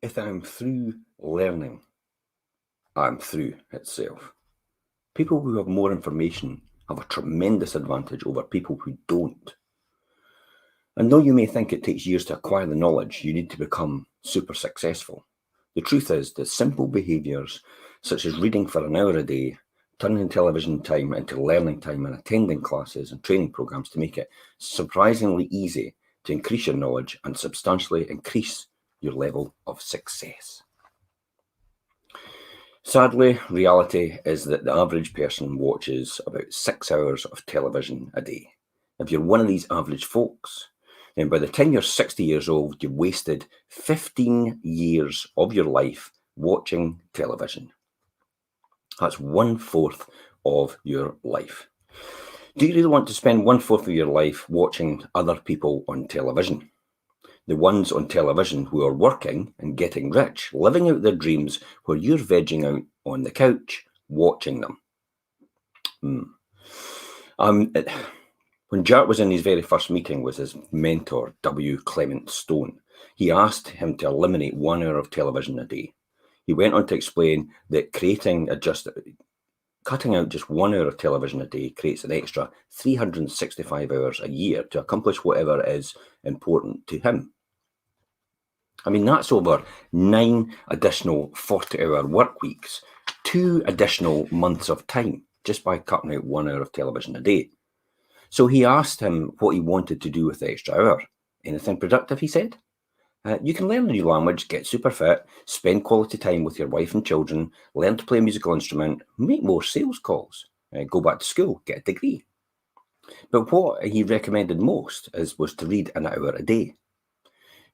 If I'm through learning, I'm through itself. People who have more information have a tremendous advantage over people who don't. And though you may think it takes years to acquire the knowledge you need to become super successful, the truth is that simple behaviours such as reading for an hour a day, turning television time into learning time, and attending classes and training programs to make it surprisingly easy to increase your knowledge and substantially increase your level of success. Sadly, reality is that the average person watches about 6 hours of television a day. If you're one of these average folks, then by the time you're 60 years old, you've wasted 15 years of your life watching television. That's 1/4 of your life. Do you really want to spend 1/4 of your life watching other people on television? The ones on television who are working and getting rich, living out their dreams, where you're vegging out on the couch, watching them. When Jack was in his very first meeting with his mentor, W. Clement Stone, he asked him to eliminate 1 hour of television a day. He went on to explain that cutting out just 1 hour of television a day creates an extra 365 hours a year to accomplish whatever is important to him. I mean, that's over 9 additional 40-hour work weeks, 2 additional months of time, just by cutting out 1 hour of television a day. So he asked him what he wanted to do with the extra hour. Anything productive, he said. You can learn a new language, get super fit, spend quality time with your wife and children, learn to play a musical instrument, make more sales calls, go back to school, get a degree. But what he recommended most was to read an hour a day.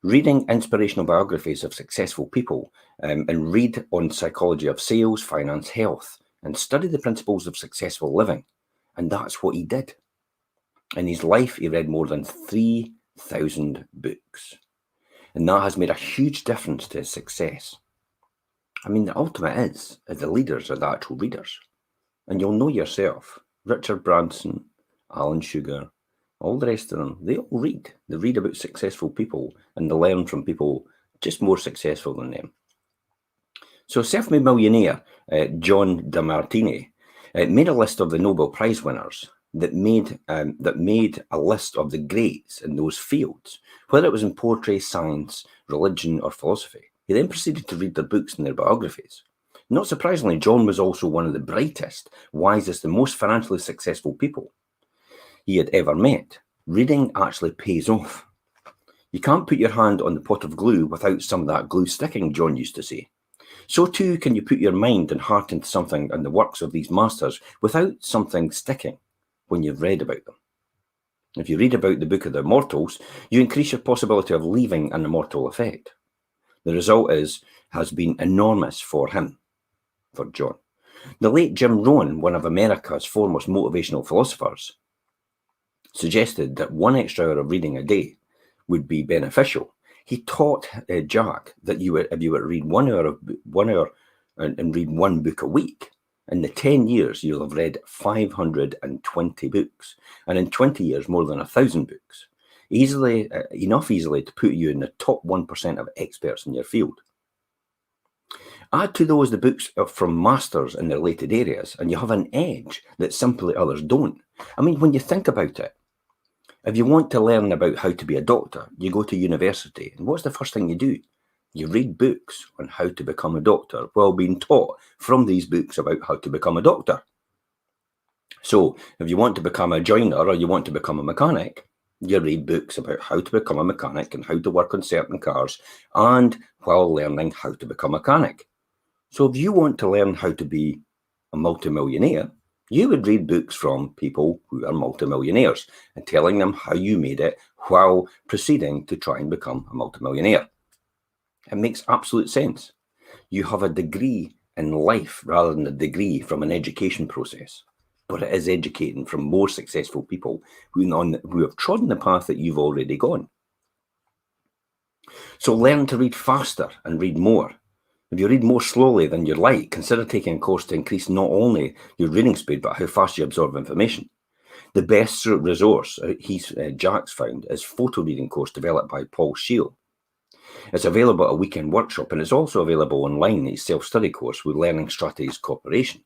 Reading inspirational biographies of successful people and read on psychology of sales, finance, health, and study the principles of successful living. And that's what he did. In his life, he read more than 3,000 books. And that has made a huge difference to his success. I mean, the ultimate is the leaders are the actual readers. And you'll know yourself. Richard Branson, Alan Sugar, all the rest of them, they all read. They read about successful people and they learn from people just more successful than them. So self-made millionaire John DeMartini made a list of the Nobel Prize winners that made a list of the greats in those fields, whether it was in poetry, science, religion, or philosophy. He then proceeded to read their books and their biographies. Not surprisingly, John was also one of the brightest, wisest, and most financially successful people he had ever met. Reading actually pays off. You can't put your hand on the pot of glue without some of that glue sticking, John used to say. So too can you put your mind and heart into something and the works of these masters without something sticking when you've read about them. If you read about the Book of the Immortals, you increase your possibility of leaving an immortal effect. The result has been enormous for him, for John. The late Jim Rohn, one of America's foremost motivational philosophers, suggested that 1 extra hour of reading a day would be beneficial. He taught Jack that if you were to read 1 hour and read 1 book a week, in the 10 years you'll have read 520 books, and in 20 years more than 1,000 books. Enough easily to put you in the top 1% of experts in your field. Add to those the books from masters in their related areas, and you have an edge that simply others don't. I mean, when you think about it, if you want to learn about how to be a doctor, you go to university, and what's the first thing you do? You read books on how to become a doctor while being taught from these books about how to become a doctor. So if you want to become a joiner or you want to become a mechanic, you read books about how to become a mechanic and how to work on certain cars, and while learning how to become a mechanic. So if you want to learn how to be a multimillionaire, you would read books from people who are multimillionaires and telling them how you made it while proceeding to try and become a multimillionaire. It makes absolute sense. You have a degree in life rather than a degree from an education process, but it is educating from more successful people who have trodden the path that you've already gone. So learn to read faster and read more. If you read more slowly than you'd like, consider taking a course to increase not only your reading speed, but how fast you absorb information. The best resource Jack's found is photo reading course developed by Paul Scheele. It's available at a weekend workshop, and it's also available online, a self-study course with Learning Strategies Corporation.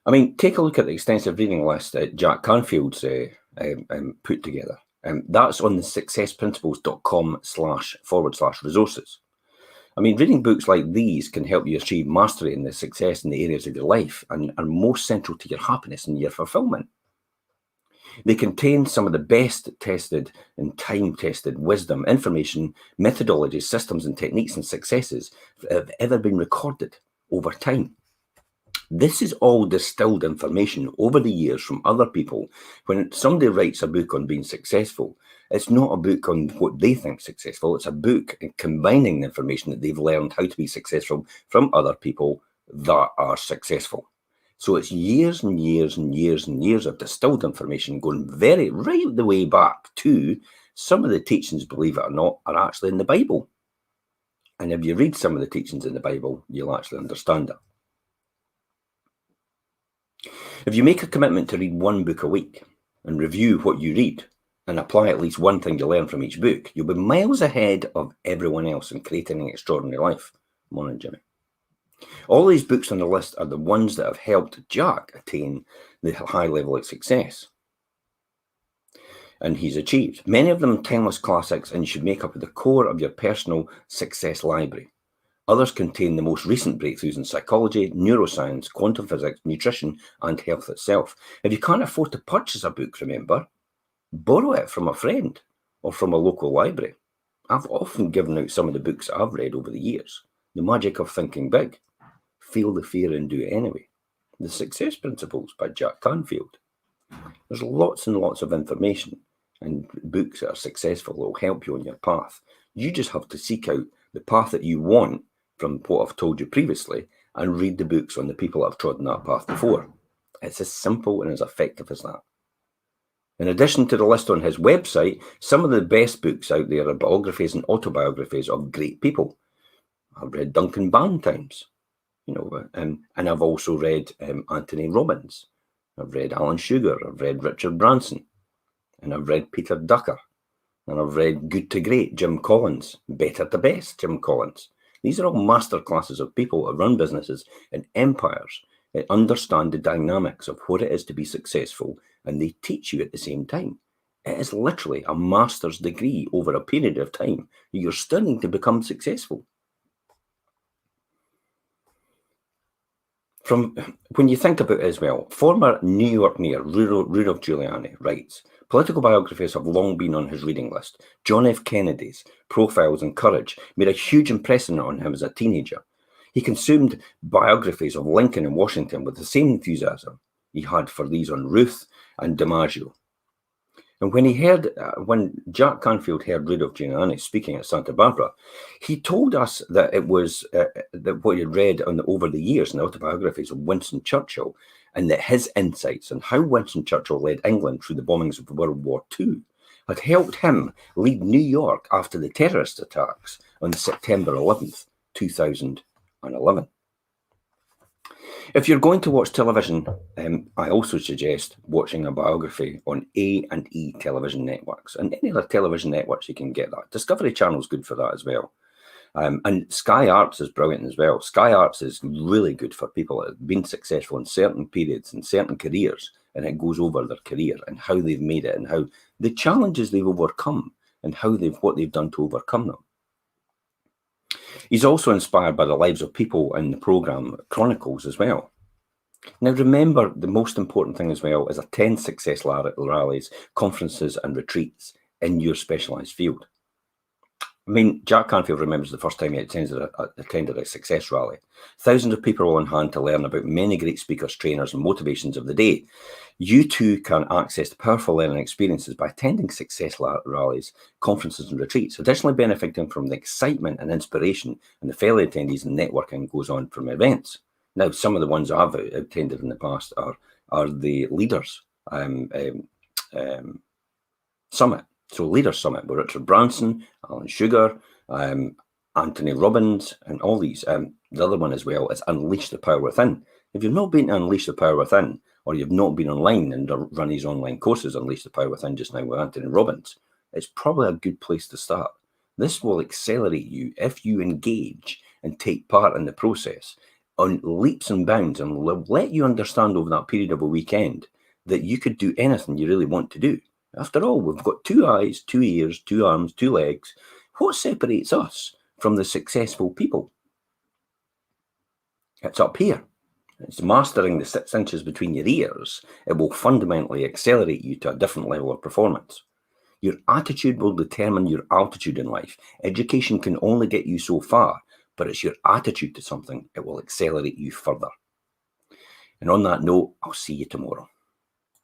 I mean, take a look at the extensive reading list that Jack Canfield's put together. That's on the successprinciples.com//resources. I mean, reading books like these can help you achieve mastery in the success in the areas of your life and are most central to your happiness and your fulfillment. They contain some of the best tested and time-tested wisdom, information, methodologies, systems, and techniques and successes that have ever been recorded over time. This is all distilled information over the years from other people. When somebody writes a book on being successful, it's not a book on what they think successful. It's a book combining the information that they've learned how to be successful from other people that are successful. So it's years and years and years and years of distilled information going right the way back to some of the teachings, believe it or not, are actually in the Bible. And if you read some of the teachings in the Bible, you'll actually understand it. If you make a commitment to read one book a week and review what you read and apply at least one thing you learn from each book, you'll be miles ahead of everyone else in creating an extraordinary life. Morning, Jimmy. All these books on the list are the ones that have helped Jack attain the high level of success. And he's achieved. Many of them timeless classics, and you should make up the core of your personal success library. Others contain the most recent breakthroughs in psychology, neuroscience, quantum physics, nutrition, and health itself. If you can't afford to purchase a book, remember, borrow it from a friend or from a local library. I've often given out some of the books I've read over the years. The Magic of Thinking Big, Feel the Fear and Do It Anyway, The Success Principles by Jack Canfield. There's lots and lots of information and books that are successful that will help you on your path. You just have to seek out the path that you want from what I've told you previously and read the books on the people that have trodden that path before. It's as simple and as effective as that. In addition to the list on his website, some of the best books out there are biographies and autobiographies of great people. I've read Duncan Bannatynes, and I've also read Anthony Robbins. I've read Alan Sugar. I've read Richard Branson, and I've read Peter Drucker, and I've read Good to Great, Jim Collins, Better to Best, Jim Collins. These are all master classes of people that run businesses and empires that understand the dynamics of what it is to be successful, and they teach you at the same time. It is literally a master's degree over a period of time. You're studying to become successful. When you think about it as well, former New York Mayor Rudolph Giuliani writes, political biographies have long been on his reading list. John F. Kennedy's Profiles in Courage made a huge impression on him as a teenager. He consumed biographies of Lincoln and Washington with the same enthusiasm he had for these on Ruth and DiMaggio. And when Jack Canfield heard Rudolph Giuliani speaking at Santa Barbara, he told us that it was that what he had read over the years in the autobiographies of Winston Churchill, and that his insights on how Winston Churchill led England through the bombings of World War II had helped him lead New York after the terrorist attacks on September 11th, 2011. If you're going to watch television, I also suggest watching a biography on A&E television networks, and any other television networks you can get that. Discovery Channel is good for that as well. And Sky Arts is brilliant as well. Sky Arts is really good for people that have been successful in certain periods and certain careers, and it goes over their career and how they've made it and how the challenges they've overcome and what they've done to overcome them. He's also inspired by the lives of people in the programme Chronicles as well. Now remember, the most important thing as well is attend success rallies, conferences and retreats in your specialised field. I mean, Jack Canfield remembers the first time he attended a success rally. Thousands of people were on hand to learn about many great speakers, trainers and motivations of the day. You too can access the powerful learning experiences by attending success rallies, conferences and retreats, additionally benefiting from the excitement and inspiration and the fellow attendees and networking goes on from events. Now, some of the ones I've attended in the past are the Leaders Summit. So Leaders Summit with Richard Branson, Alan Sugar, Anthony Robbins, and all these. The other one as well is Unleash the Power Within. If you've not been to Unleash the Power Within, or you've not been online and run these online courses, Unleash the Power Within just now with Anthony Robbins, it's probably a good place to start. This will accelerate you if you engage and take part in the process on leaps and bounds, and will let you understand over that period of a weekend that you could do anything you really want to do. After all, we've got 2 eyes, 2 ears, 2 arms, 2 legs. What separates us from the successful people? It's up here. It's mastering the 6 inches between your ears. It will fundamentally accelerate you to a different level of performance. Your attitude will determine your altitude in life. Education can only get you so far, but it's your attitude to something. It will accelerate you further. And on that note, I'll see you tomorrow.